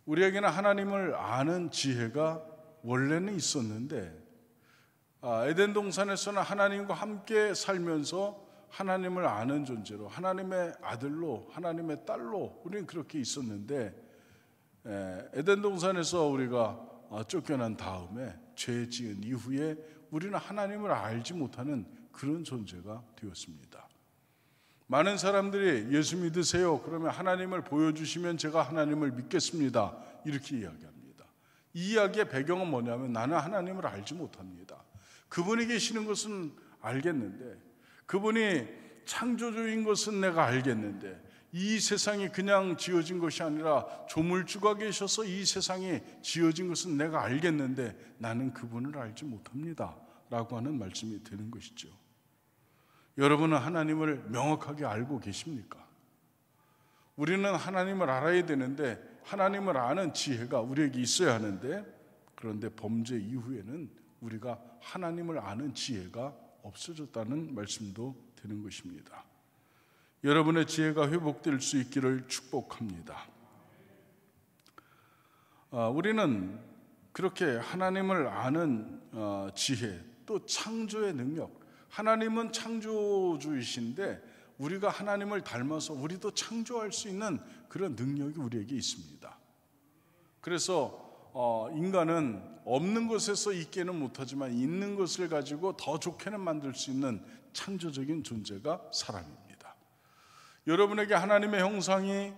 우리에게는 하나님을 아는 지혜가 원래는 있었는데 에덴 동산에서는 하나님과 함께 살면서 하나님을 아는 존재로, 하나님의 아들로, 하나님의 딸로 우리는 그렇게 있었는데 에덴 동산에서 우리가 쫓겨난 다음에 죄 지은 이후에 우리는 하나님을 알지 못하는 그런 존재가 되었습니다. 많은 사람들이 예수 믿으세요, 그러면 하나님을 보여주시면 제가 하나님을 믿겠습니다, 이렇게 이야기합니다. 이 이야기의 배경은 뭐냐면 나는 하나님을 알지 못합니다. 그분이 계시는 것은 알겠는데, 그분이 창조주인 것은 내가 알겠는데, 이 세상이 그냥 지어진 것이 아니라 조물주가 계셔서 이 세상이 지어진 것은 내가 알겠는데 나는 그분을 알지 못합니다 라고 하는 말씀이 되는 것이죠. 여러분은 하나님을 명확하게 알고 계십니까? 우리는 하나님을 알아야 되는데 하나님을 아는 지혜가 우리에게 있어야 하는데, 그런데 범죄 이후에는 우리가 하나님을 아는 지혜가 없어졌다는 말씀도 되는 것입니다. 여러분의 지혜가 회복될 수 있기를 축복합니다. 우리는 그렇게 하나님을 아는 지혜, 또 창조의 능력, 하나님은 창조주이신데 우리가 하나님을 닮아서 우리도 창조할 수 있는 그런 능력이 우리에게 있습니다. 그래서 인간은 없는 것에서 있게는 못하지만 있는 것을 가지고 더 좋게는 만들 수 있는 창조적인 존재가 사람입니다. 여러분에게 하나님의 형상이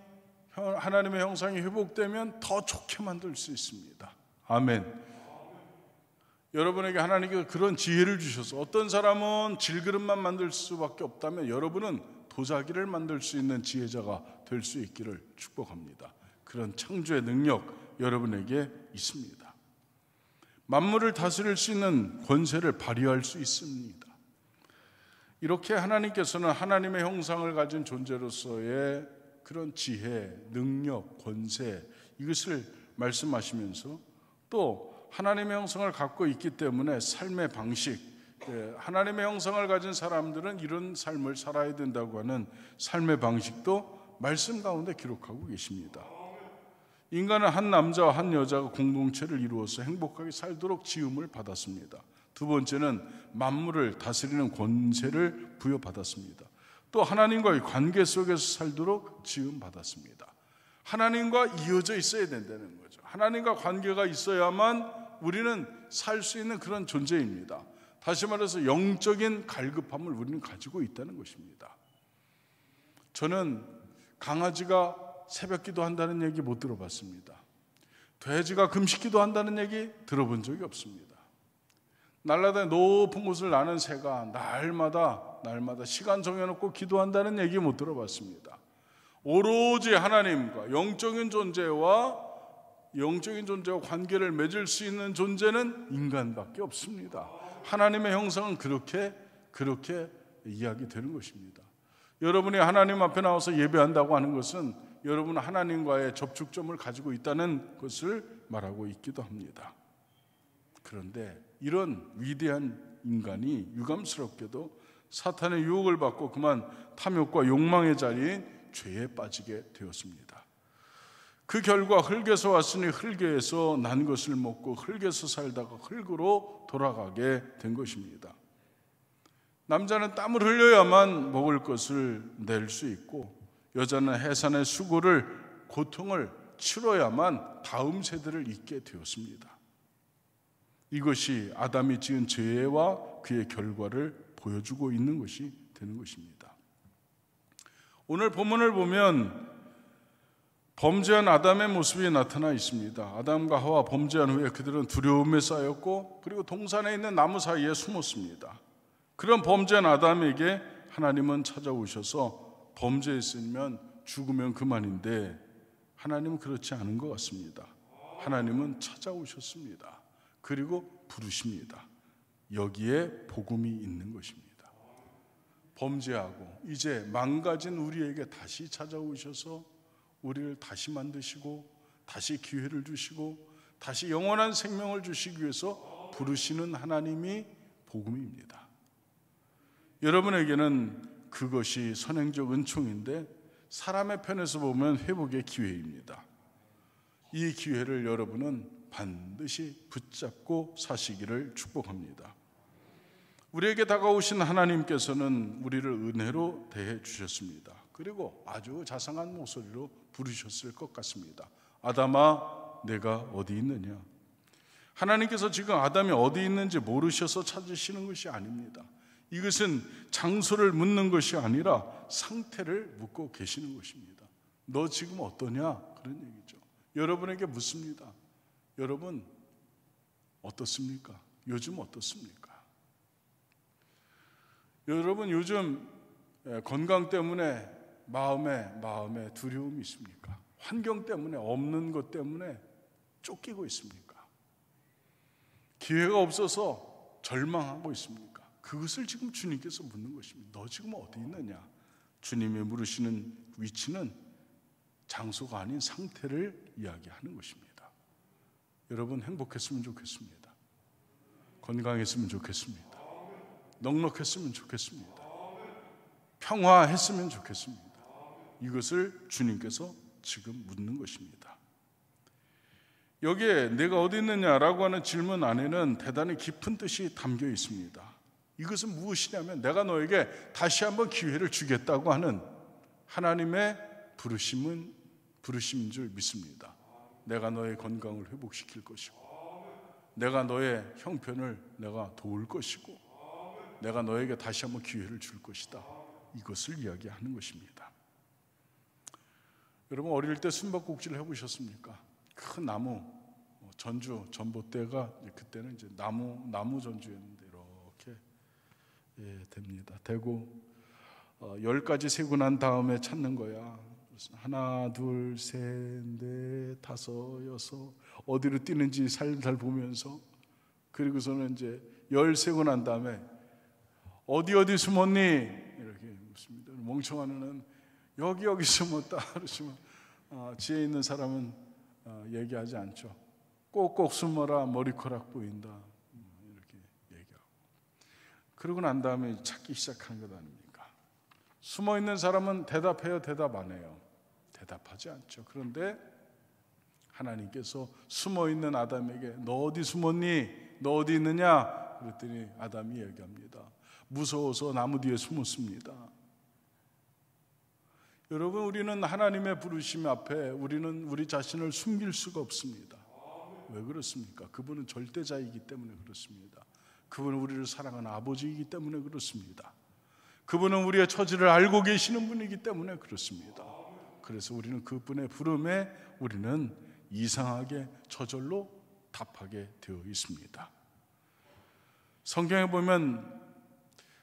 회복되면 더 좋게 만들 수 있습니다. 아멘. 여러분에게 하나님께서 그런 지혜를 주셔서 어떤 사람은 질그릇만 만들 수밖에 없다면 여러분은 도자기를 만들 수 있는 지혜자가 될 수 있기를 축복합니다. 그런 창조의 능력 여러분에게 있습니다. 만물을 다스릴 수 있는 권세를 발휘할 수 있습니다. 이렇게 하나님께서는 하나님의 형상을 가진 존재로서의 그런 지혜, 능력, 권세, 이것을 말씀하시면서 또 하나님의 형상을 갖고 있기 때문에 삶의 방식, 하나님의 형상을 가진 사람들은 이런 삶을 살아야 된다고 하는 삶의 방식도 말씀 가운데 기록하고 계십니다. 인간은 한 남자와 한 여자가 공동체를 이루어서 행복하게 살도록 지음을 받았습니다. 두 번째는 만물을 다스리는 권세를 부여받았습니다. 또 하나님과의 관계 속에서 살도록 지음 받았습니다. 하나님과 이어져 있어야 된다는 거죠. 하나님과 관계가 있어야만 우리는 살 수 있는 그런 존재입니다. 다시 말해서 영적인 갈급함을 우리는 가지고 있다는 것입니다. 저는 강아지가 새벽기도 한다는 얘기 못 들어봤습니다. 돼지가 금식기도 한다는 얘기 들어본 적이 없습니다. 날라다니 높은 곳을 나는 새가 날마다 시간 정해놓고 기도한다는 얘기 못 들어봤습니다. 오로지 하나님과 영적인 존재와 관계를 맺을 수 있는 존재는 인간밖에 없습니다. 하나님의 형상은 그렇게 이야기되는 것입니다. 여러분이 하나님 앞에 나와서 예배한다고 하는 것은 여러분은 하나님과의 접촉점을 가지고 있다는 것을 말하고 있기도 합니다. 그런데 이런 위대한 인간이 유감스럽게도 사탄의 유혹을 받고 그만 탐욕과 욕망의 자리인 죄에 빠지게 되었습니다. 그 결과 흙에서 왔으니 흙에서 난 것을 먹고 흙에서 살다가 흙으로 돌아가게 된 것입니다. 남자는 땀을 흘려야만 먹을 것을 낼 수 있고 여자는 해산의 수고를, 고통을 치러야만 다음 세대를 잇게 되었습니다. 이것이 아담이 지은 죄와 그의 결과를 보여주고 있는 것이 되는 것입니다. 오늘 본문을 보면 범죄한 아담의 모습이 나타나 있습니다. 아담과 하와 범죄한 후에 그들은 두려움에 쌓였고 그리고 동산에 있는 나무 사이에 숨었습니다. 그런 범죄한 아담에게 하나님은 찾아오셔서 범죄했으면 죽으면 그만인데 하나님은 그렇지 않은 것 같습니다. 하나님은 찾아오셨습니다. 그리고 부르십니다. 여기에 복음이 있는 것입니다. 범죄하고 이제 망가진 우리에게 다시 찾아오셔서 우리를 다시 만드시고 다시 기회를 주시고 다시 영원한 생명을 주시기 위해서 부르시는 하나님이 복음입니다. 여러분에게는 그것이 선행적 은총인데 사람의 편에서 보면 회복의 기회입니다. 이 기회를 여러분은 반드시 붙잡고 사시기를 축복합니다. 우리에게 다가오신 하나님께서는 우리를 은혜로 대해 주셨습니다. 그리고 아주 자상한 목소리로 부르셨을 것 같습니다. 아담아, 내가 어디 있느냐? 하나님께서 지금 아담이 어디 있는지 모르셔서 찾으시는 것이 아닙니다. 이것은 장소를 묻는 것이 아니라 상태를 묻고 계시는 것입니다. 너 지금 어떠냐? 그런 얘기죠. 여러분에게 묻습니다. 여러분 어떻습니까? 요즘 어떻습니까? 여러분 요즘 건강 때문에 마음에 두려움이 있습니까? 환경 때문에, 없는 것 때문에 쫓기고 있습니까? 기회가 없어서 절망하고 있습니까? 그것을 지금 주님께서 묻는 것입니다. 너 지금 어디 있느냐? 주님이 물으시는 위치는 장소가 아닌 상태를 이야기하는 것입니다. 여러분 행복했으면 좋겠습니다. 건강했으면 좋겠습니다. 넉넉했으면 좋겠습니다. 평화했으면 좋겠습니다. 이것을 주님께서 지금 묻는 것입니다. 여기에 내가 어디 있느냐라고 하는 질문 안에는 대단히 깊은 뜻이 담겨 있습니다. 이것은 무엇이냐면 내가 너에게 다시 한번 기회를 주겠다고 하는 하나님의 부르심인 줄 믿습니다. 내가 너의 건강을 회복시킬 것이고 내가 너의 형편을 내가 도울 것이고 내가 너에게 다시 한번 기회를 줄 것이다. 이것을 이야기하는 것입니다. 여러분 어릴 때 숨바꼭질을 해보셨습니까? 큰 나무, 전주, 전봇대가 그때는 이제 나무 전주였는데 이렇게 됩니다. 되고 10가지 세고 난 다음에 찾는 거야. 하나, 둘, 셋, 넷, 다섯, 여섯 어디로 뛰는지 살살 보면서 그리고서는 이제 10 세고 난 다음에 어디 숨었니? 이렇게 묻습니다. 멍청한 애는 여기 숨었다 그러시면 지혜 있는 사람은 얘기하지 않죠. 꼭꼭 숨어라 머리카락 보인다 이렇게 얘기하고 그러고 난 다음에 찾기 시작하는 것 아닙니까? 숨어있는 사람은 대답해요? 대답 안 해요? 대답하지 않죠. 그런데 하나님께서 숨어있는 아담에게 너 어디 숨었니? 너 어디 있느냐? 그랬더니 아담이 얘기합니다. 무서워서 나무 뒤에 숨었습니다. 여러분 우리는 하나님의 부르심 앞에 우리는 우리 자신을 숨길 수가 없습니다. 왜 그렇습니까? 그분은 절대자이기 때문에 그렇습니다. 그분은 우리를 사랑하는 아버지이기 때문에 그렇습니다. 그분은 우리의 처지를 알고 계시는 분이기 때문에 그렇습니다. 그래서 우리는 그분의 부름에 우리는 이상하게 저절로 답하게 되어 있습니다. 성경에 보면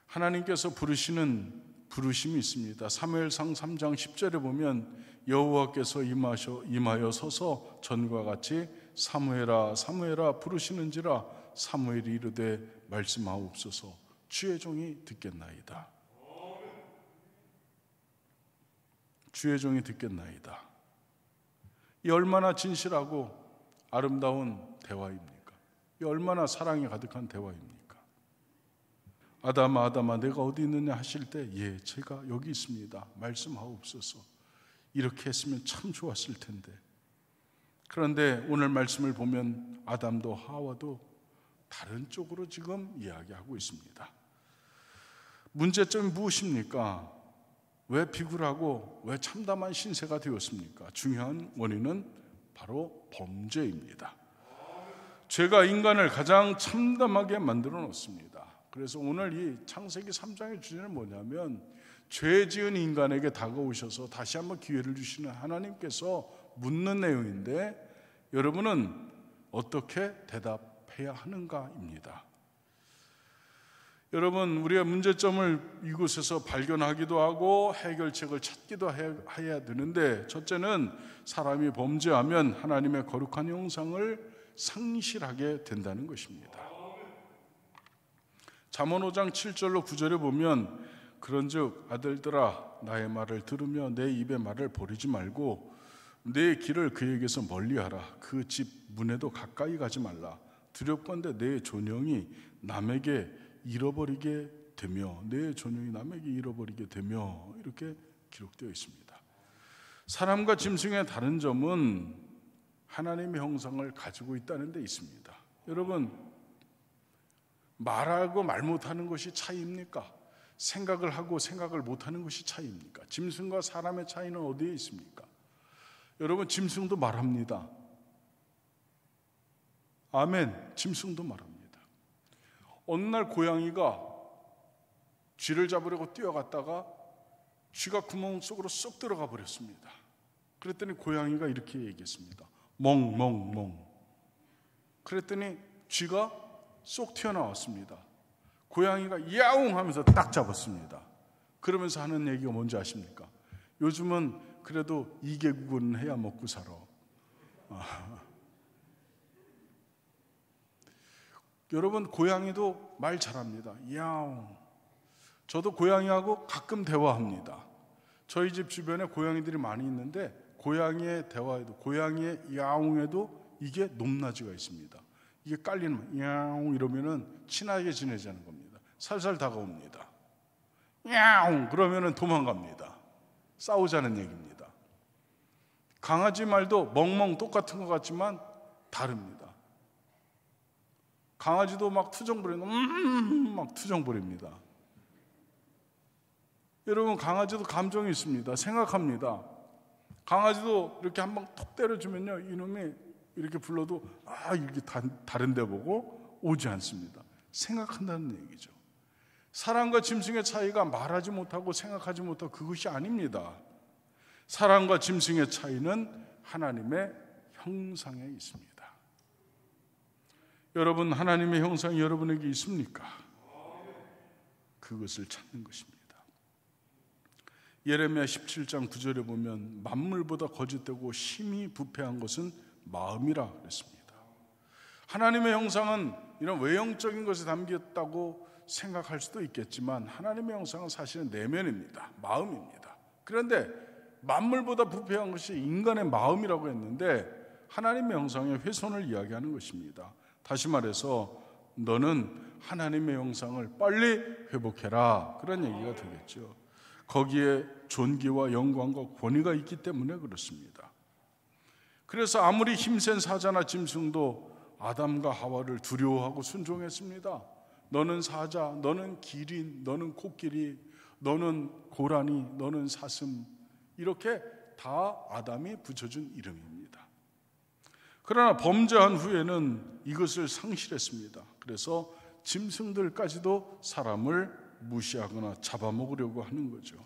하나님께서 부르시는 부르심이 있습니다. 사무엘상 3장 10절에 보면 여호와께서 임하여 서서 전과 같이 사무엘아 사무엘아 부르시는지라 사무엘이 이르되 말씀하옵소서 주의 종이 듣겠나이다. 주의 종이 듣겠나이다. 이 얼마나 진실하고 아름다운 대화입니까? 이 얼마나 사랑이 가득한 대화입니까? 아담아 아담아 내가 어디 있느냐 하실 때 예 제가 여기 있습니다. 말씀하옵소서. 이렇게 했으면 참 좋았을 텐데 그런데 오늘 말씀을 보면 아담도 하와도 다른 쪽으로 지금 이야기하고 있습니다. 문제점이 무엇입니까? 왜 비굴하고 왜 참담한 신세가 되었습니까? 중요한 원인은 바로 범죄입니다. 죄가 인간을 가장 참담하게 만들어 놓습니다. 그래서 오늘 이 창세기 3장의 주제는 뭐냐면 죄 지은 인간에게 다가오셔서 다시 한번 기회를 주시는 하나님께서 묻는 내용인데 여러분은 어떻게 대답해야 하는가입니다. 여러분 우리의 문제점을 이곳에서 발견하기도 하고 해결책을 찾기도 해야 되는데 첫째는 사람이 범죄하면 하나님의 거룩한 형상을 상실하게 된다는 것입니다. 잠언 5장 7절로 9절에 보면 그런즉 아들들아 나의 말을 들으며 내 입의 말을 버리지 말고 내 길을 그에게서 멀리하라. 그 집 문에도 가까이 가지 말라. 두렵건대 내 존영이 남에게 잃어버리게 되며 내 존영이 남에게 잃어버리게 되며 이렇게 기록되어 있습니다. 사람과 짐승의 다른 점은 하나님의 형상을 가지고 있다는 데 있습니다. 여러분, 말하고 말 못하는 것이 차이입니까? 생각을 하고 생각을 못하는 것이 차이입니까? 짐승과 사람의 차이는 어디에 있습니까? 여러분, 짐승도 말합니다. 아멘. 짐승도 말합니다. 어느 날 고양이가 쥐를 잡으려고 뛰어갔다가 쥐가 구멍 속으로 쏙 들어가 버렸습니다. 그랬더니 고양이가 이렇게 얘기했습니다. 멍멍멍. 그랬더니 쥐가 쏙 튀어나왔습니다. 고양이가 야옹 하면서 딱 잡았습니다. 그러면서 하는 얘기가 뭔지 아십니까? 요즘은 그래도 2개국은 해야 먹고 살아. 여러분, 고양이도 말 잘합니다. 야옹. 저도 고양이하고 가끔 대화합니다. 저희 집 주변에 고양이들이 많이 있는데 고양이의 대화에도, 고양이의 야옹에도 이게 높낮이가 있습니다. 이게 깔리는 야옹 이러면은 친하게 지내자는 겁니다. 살살 다가옵니다. 야옹 그러면은 도망갑니다. 싸우자는 얘기입니다. 강아지 말도 멍멍 똑같은 것 같지만 다릅니다. 강아지도 막 투정 부리는 막 투정 부립니다. 여러분, 강아지도 감정이 있습니다. 생각합니다. 강아지도 이렇게 한 방 톡 때려주면요, 이놈이 이렇게 불러도 이렇게 다른 데 보고 오지 않습니다. 생각한다는 얘기죠. 사람과 짐승의 차이가 말하지 못하고 생각하지 못하고 그것이 아닙니다. 사람과 짐승의 차이는 하나님의 형상에 있습니다. 여러분, 하나님의 형상이 여러분에게 있습니까? 그것을 찾는 것입니다. 예레미야 17장 9절에 보면 만물보다 거짓되고 심히 부패한 것은 마음이라 그랬습니다. 하나님의 형상은 이런 외형적인 것에 담겼다고 생각할 수도 있겠지만 하나님의 형상은 사실은 내면입니다. 마음입니다. 그런데 만물보다 부패한 것이 인간의 마음이라고 했는데 하나님의 형상의 훼손을 이야기하는 것입니다. 다시 말해서 너는 하나님의 형상을 빨리 회복해라, 그런 얘기가 되겠죠. 거기에 존귀와 영광과 권위가 있기 때문에 그렇습니다. 그래서 아무리 힘센 사자나 짐승도 아담과 하와를 두려워하고 순종했습니다. 너는 사자, 너는 기린, 너는 코끼리, 너는 고라니, 너는 사슴, 이렇게 다 아담이 붙여준 이름입니다. 그러나 범죄한 후에는 이것을 상실했습니다. 그래서 짐승들까지도 사람을 무시하거나 잡아먹으려고 하는 거죠.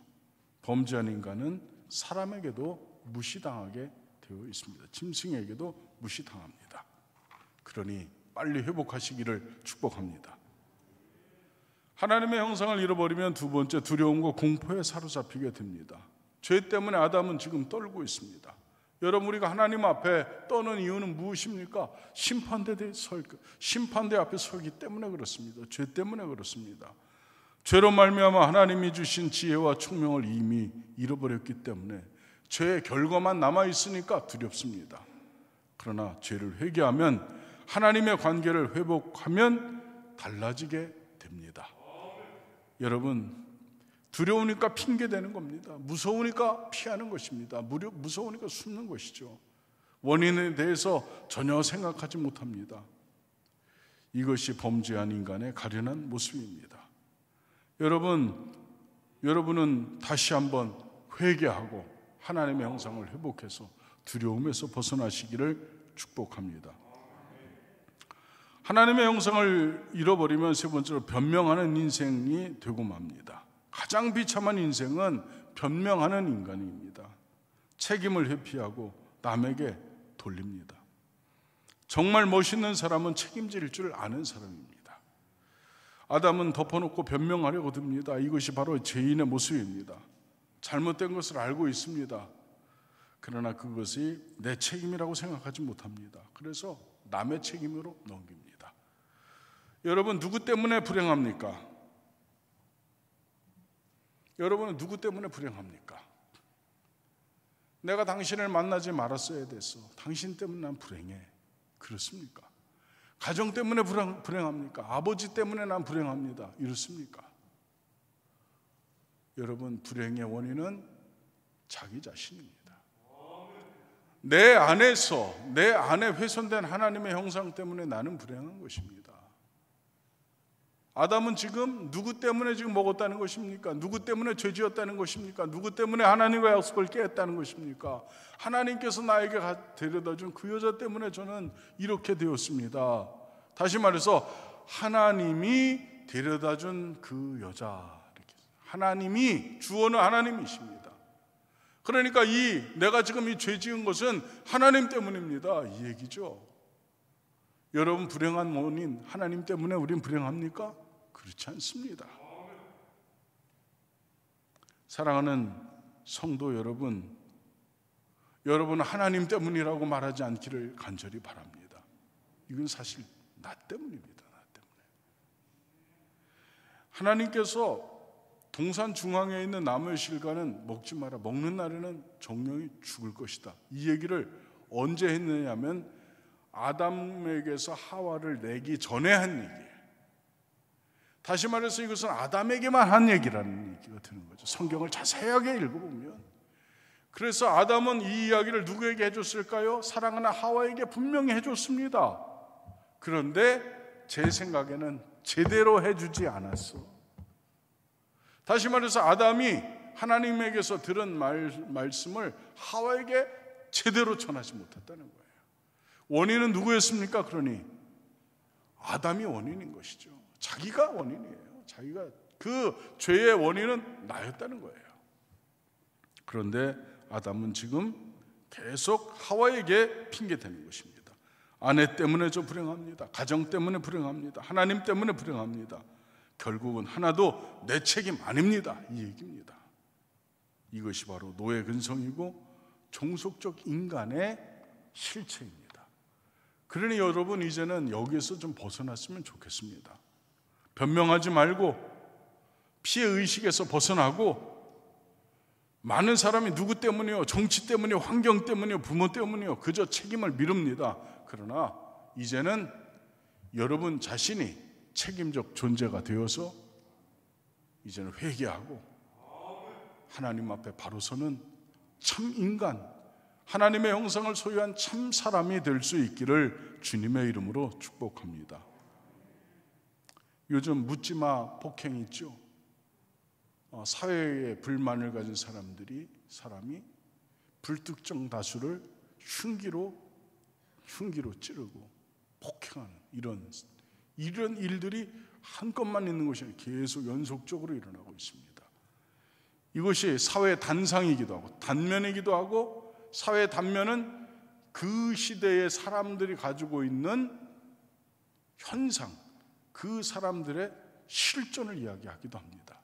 범죄한 인간은 사람에게도 무시당하게 되어 있습니다. 짐승에게도 무시당합니다. 그러니 빨리 회복하시기를 축복합니다. 하나님의 형상을 잃어버리면 두 번째, 두려움과 공포에 사로잡히게 됩니다. 죄 때문에 아담은 지금 떨고 있습니다. 여러분, 우리가 하나님 앞에 떠는 이유는 무엇입니까? 심판대 앞에 서기 때문에 그렇습니다. 죄 때문에 그렇습니다. 죄로 말미암아 하나님이 주신 지혜와 총명을 이미 잃어버렸기 때문에 죄의 결과만 남아있으니까 두렵습니다. 그러나 죄를 회개하면, 하나님의 관계를 회복하면 달라지게 됩니다. 여러분, 두려우니까 핑계대는 겁니다. 무서우니까 피하는 것입니다. 무서우니까 숨는 것이죠. 원인에 대해서 전혀 생각하지 못합니다. 이것이 범죄한 인간의 가련한 모습입니다. 여러분은 다시 한번 회개하고 하나님의 형상을 회복해서 두려움에서 벗어나시기를 축복합니다. 하나님의 형상을 잃어버리면 세 번째로 변명하는 인생이 되고 맙니다. 가장 비참한 인생은 변명하는 인간입니다. 책임을 회피하고 남에게 돌립니다. 정말 멋있는 사람은 책임질 줄 아는 사람입니다. 아담은 덮어놓고 변명하려고 듭니다. 이것이 바로 죄인의 모습입니다. 잘못된 것을 알고 있습니다. 그러나 그것이 내 책임이라고 생각하지 못합니다. 그래서 남의 책임으로 넘깁니다. 여러분, 누구 때문에 불행합니까? 여러분은 누구 때문에 불행합니까? 내가 당신을 만나지 말았어야 됐어. 당신 때문에 난 불행해. 그렇습니까? 가정 때문에 불행합니까? 아버지 때문에 난 불행합니다. 이렇습니까? 여러분, 불행의 원인은 자기 자신입니다. 내 안에 훼손된 하나님의 형상 때문에 나는 불행한 것입니다. 아담은 지금 누구 때문에 지금 먹었다는 것입니까? 누구 때문에 죄지었다는 것입니까? 누구 때문에 하나님과 약속을 깨었다는 것입니까? 하나님께서 나에게 데려다준 그 여자 때문에 저는 이렇게 되었습니다. 다시 말해서 하나님이 데려다준 그 여자, 하나님이 주어는 하나님이십니다. 그러니까 내가 지금 이 죄 지은 것은 하나님 때문입니다, 이 얘기죠. 여러분, 불행한 원인 하나님 때문에 우린 불행합니까? 그렇지 않습니다. 사랑하는 성도 여러분, 여러분은 하나님 때문이라고 말하지 않기를 간절히 바랍니다. 이건 사실 나 때문입니다. 나 때문에. 하나님께서 동산 중앙에 있는 나무의 실과는 먹지 마라. 먹는 날에는 정령이 죽을 것이다. 이 얘기를 언제 했느냐면 아담에게서 하와를 내기 전에 한 얘기예요. 다시 말해서 이것은 아담에게만 한 얘기라는 얘기가 되는 거죠. 성경을 자세하게 읽어보면. 그래서 아담은 이 이야기를 누구에게 해줬을까요? 사랑하는 하와에게 분명히 해줬습니다. 그런데 제 생각에는 제대로 해주지 않았어. 다시 말해서 아담이 하나님에게서 들은 말씀을 하와에게 제대로 전하지 못했다는 거예요. 원인은 누구였습니까? 그러니 아담이 원인인 것이죠. 자기가 원인이에요. 자기가 그 죄의 원인은 나였다는 거예요. 그런데 아담은 지금 계속 하와에게 핑계대는 것입니다. 아내 때문에 저 불행합니다. 가정 때문에 불행합니다. 하나님 때문에 불행합니다. 결국은 하나도 내 책임 아닙니다, 이 얘기입니다. 이것이 바로 노예 근성이고 종속적 인간의 실체입니다. 그러니 여러분, 이제는 여기에서 좀 벗어났으면 좋겠습니다. 변명하지 말고 피해의식에서 벗어나고, 많은 사람이 누구 때문이요, 정치 때문이요, 환경 때문이요, 부모 때문이요, 그저 책임을 미룹니다. 그러나 이제는 여러분 자신이 책임적 존재가 되어서 이제는 회개하고 하나님 앞에 바로 서는 참 인간, 하나님의 형상을 소유한 참 사람이 될 수 있기를 주님의 이름으로 축복합니다. 요즘 묻지마 폭행 있죠. 사회에 불만을 가진 사람이 불특정 다수를 흉기로 찌르고 폭행하는 이런 일들이 한건만 있는 것이 아니라 계속 연속적으로 일어나고 있습니다. 이것이 사회의 단상이기도 하고 단면이기도 하고, 사회의 단면은 그 시대의 사람들이 가지고 있는 현상, 그 사람들의 실존을 이야기하기도 합니다.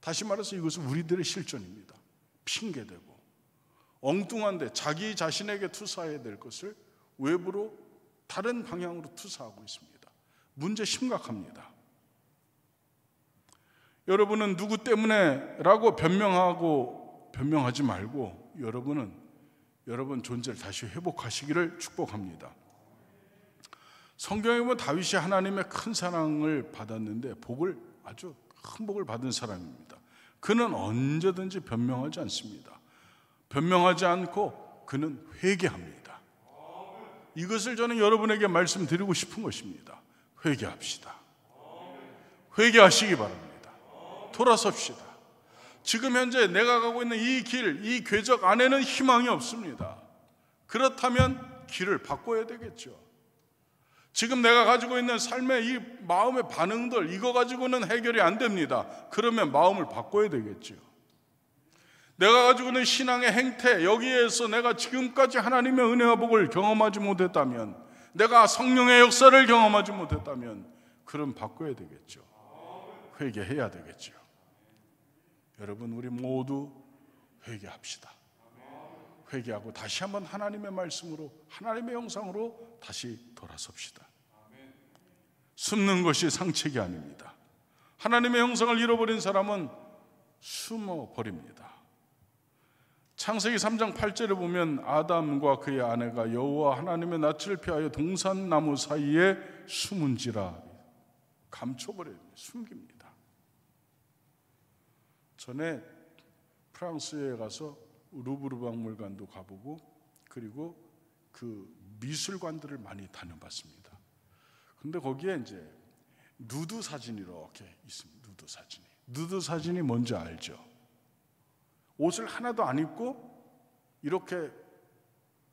다시 말해서 이것은 우리들의 실존입니다. 핑계대고 엉뚱한데 자기 자신에게 투사해야 될 것을 외부로 다른 방향으로 투사하고 있습니다. 문제 심각합니다. 여러분은 누구 때문에 라고 변명하지 말고 여러분 존재를 다시 회복하시기를 축복합니다. 성경에 보면 다윗이 하나님의 큰 사랑을 받았는데 아주 큰 복을 받은 사람입니다. 그는 언제든지 변명하지 않습니다. 변명하지 않고 그는 회개합니다. 이것을 저는 여러분에게 말씀드리고 싶은 것입니다. 회개합시다. 회개하시기 바랍니다. 돌아섭시다. 지금 현재 내가 가고 있는 이 길, 이 궤적 안에는 희망이 없습니다. 그렇다면 길을 바꿔야 되겠죠. 지금 내가 가지고 있는 삶의 이 마음의 반응들, 이거 가지고는 해결이 안 됩니다. 그러면 마음을 바꿔야 되겠죠. 내가 가지고 있는 신앙의 행태, 여기에서 내가 지금까지 하나님의 은혜와 복을 경험하지 못했다면, 내가 성령의 역사를 경험하지 못했다면, 그럼 바꿔야 되겠죠. 회개해야 되겠죠. 여러분, 우리 모두 회개합시다. 회개하고 다시 한번 하나님의 말씀으로, 하나님의 형상으로 다시 돌아섭시다. 숨는 것이 상책이 아닙니다. 하나님의 형상을 잃어버린 사람은 숨어버립니다. 창세기 3장 8절에 보면 아담과 그의 아내가 여호와 하나님의 낯을 피하여 동산나무 사이에 숨은지라. 감춰버려요. 숨깁니다. 전에 프랑스에 가서 루브르 박물관도 가보고 그리고 그 미술관들을 많이 다녀봤습니다. 근데 거기에 이제 누드 사진이 이렇게 있습니다. 누드 사진이 뭔지 알죠? 옷을 하나도 안 입고 이렇게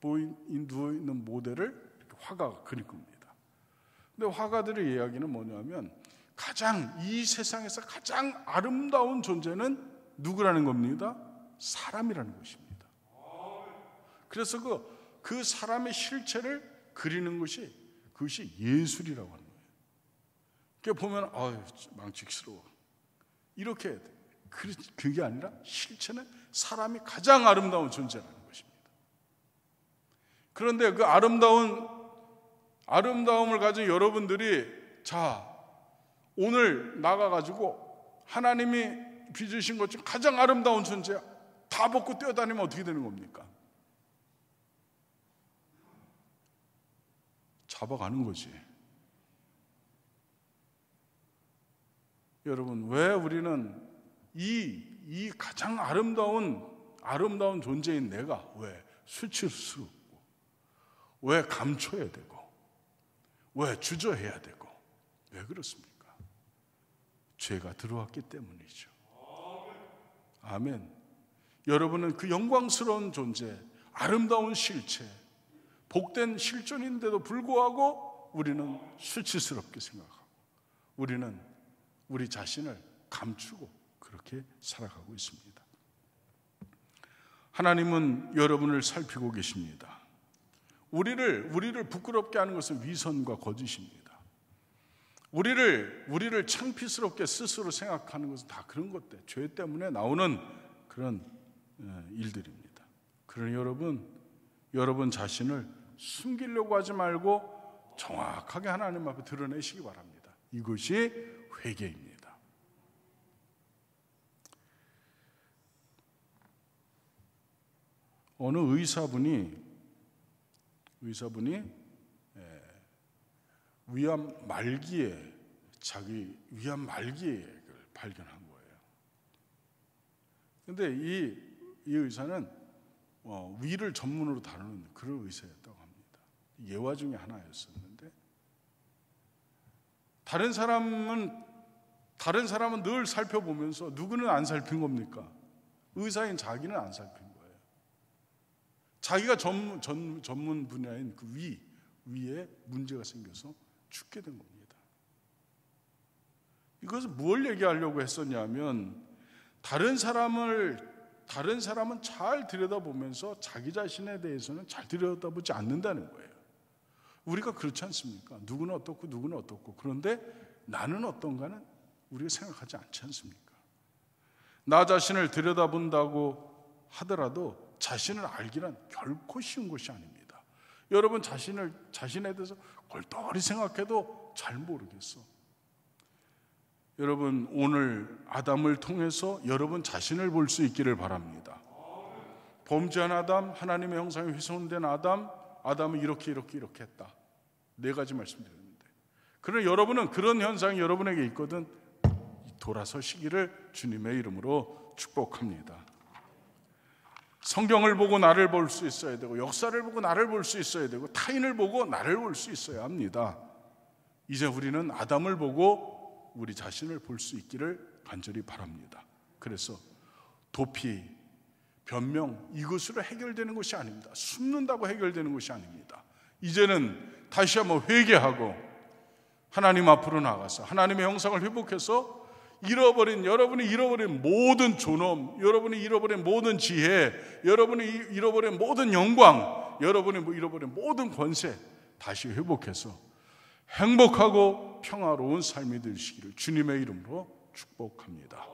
누워있는 모델을 이렇게 화가가 그릴 겁니다. 근데 화가들의 이야기는 뭐냐면 이 세상에서 가장 아름다운 존재는 누구라는 겁니다? 사람이라는 것입니다. 그래서 그 사람의 실체를 그리는 것이 그것이 예술이라고 하는 거예요. 그러니까 보면 망측스러워 이렇게 해야 돼. 그게 아니라 실체는 사람이 가장 아름다운 존재라는 것입니다. 그런데 그 아름다움을 가진 여러분들이 오늘 나가가지고 하나님이 빚으신 것 중 가장 아름다운 존재야. 다 벗고 뛰어다니면 어떻게 되는 겁니까? 잡아가는 거지. 여러분, 왜 우리는 이 가장 아름다운 존재인 내가 왜 수치스럽고, 왜 감춰야 되고, 왜 주저해야 되고, 왜 그렇습니까? 죄가 들어왔기 때문이죠. 아멘. 여러분은 그 영광스러운 존재, 아름다운 실체, 복된 실존인데도 불구하고 우리는 수치스럽게 생각하고 우리는 우리 자신을 감추고 그렇게 살아가고 있습니다. 하나님은 여러분을 살피고 계십니다. 우리를 부끄럽게 하는 것은 위선과 거짓입니다. 우리를 창피스럽게 스스로 생각하는 것은 다 그런 것들, 죄 때문에 나오는 그런 일들입니다. 그러니 여러분 자신을 숨기려고 하지 말고 정확하게 하나님 앞에 드러내시기 바랍니다. 이것이 회개입니다. 어느 의사분이 자기 위암 말기에 발견한 거예요. 그런데 이 의사는 위를 전문으로 다루는 그런 의사였다고 합니다. 예화 중에 하나였었는데 다른 사람은 늘 살펴보면서 누구는 안 살핀 겁니까? 의사인 자기는 안 살핀 거예요. 자기가 전문 분야인 그 위에 문제가 생겨서 죽게 된 겁니다. 이것은 뭘 얘기하려고 했었냐면 다른 사람은 잘 들여다보면서 자기 자신에 대해서는 잘 들여다보지 않는다는 거예요. 우리가 그렇지 않습니까? 누구는 어떻고 그런데 나는 어떤가는 우리가 생각하지 않지 않습니까? 나 자신을 들여다본다고 하더라도 자신을 알기란 결코 쉬운 것이 아닙니다. 여러분 자신에 대해서 골똘히 생각해도 잘 모르겠어. 여러분 오늘 아담을 통해서 여러분 자신을 볼 수 있기를 바랍니다. 범죄한 아담, 하나님의 형상에 훼손된 아담은 이렇게 했다. 4가지 말씀드렸는데 그러나 여러분은 그런 현상이 여러분에게 있거든 돌아서시기를 주님의 이름으로 축복합니다. 성경을 보고 나를 볼 수 있어야 되고 역사를 보고 나를 볼 수 있어야 되고 타인을 보고 나를 볼 수 있어야 합니다. 이제 우리는 아담을 보고 우리 자신을 볼 수 있기를 간절히 바랍니다. 그래서 도피, 변명 이것으로 해결되는 것이 아닙니다. 숨는다고 해결되는 것이 아닙니다. 이제는 다시 한번 회개하고 하나님 앞으로 나가서 하나님의 형상을 회복해서 여러분이 잃어버린 모든 존엄, 여러분이 잃어버린 모든 지혜, 여러분이 잃어버린 모든 영광, 여러분이 잃어버린 모든 권세 다시 회복해서 행복하고 평화로운 삶이 되시기를 주님의 이름으로 축복합니다.